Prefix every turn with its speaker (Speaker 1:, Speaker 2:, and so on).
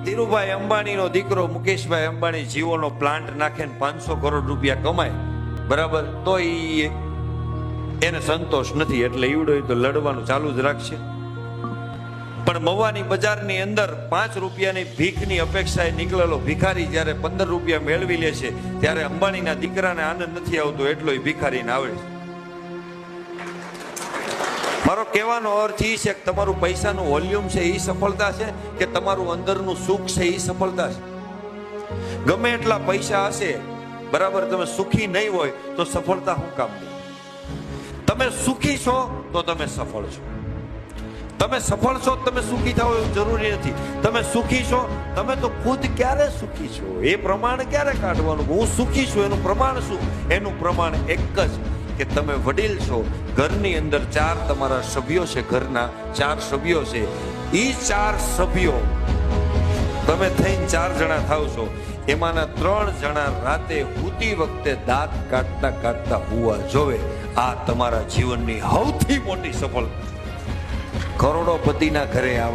Speaker 1: ધીરુભાઈ અંબાણીનો દીકરો મુકેશભાઈ અંબાણી જીઓનો પ્લાન્ટ નાખે ને 500 કરોડ રૂપિયા કમાય, બરાબર, તો એને સંતોષ નથી, એટલે ઈવડો તો લડવાનું ચાલુ જ રાખશે. પણ મવાની બજારની અંદર 5 રૂપિયાની ભીખની અપેક્ષાએ નીકળેલો ભિખારી જ્યારે 15 રૂપિયા મેળવી લે છે, ત્યારે અંબાણીના દીકરાને આનંદ નથી આવતો, એટલો ભિખારીને આવડે છે. મારો કહેવાનો અર્થ એ છે કે તમારું પૈસાનું વોલ્યુમ છે એ સફળતા છે કે તમારું અંદરનું સુખ છે એ સફળતા છે. ગમે એટલા પૈસા હશે, બરાબર, તમે સુખી નહીં હોય તો સફળતા શું કામ નહીં? તમે સુખી છો તો તમે સફળ છો. તમે સફળ છો તમે સુખી થાવ એવું જરૂરી નથી. તમે સુખી છો, તમે તો ખુદ ક્યારે સુખી છો એ પ્રમાણ ક્યારે કાઢવાનું? હું સુખી છું એનું પ્રમાણ શું? એનું પ્રમાણ એક જ કે તમે વડીલ છો, ઘરની અંદર 4 તમારા સભ્યો છે, ઘરના 4 સભ્યો છે, એ 4 સભ્યો તમે થઈને 4 જણા થાવ છો, એમાંના 3 જણા રાતે સૂતી વખતે દાંત કાઢતા કાઢતા હોવા જોવે. આ તમારા જીવનની સૌથી મોટી સફળતા. કરોડોપતિના ઘરે આવ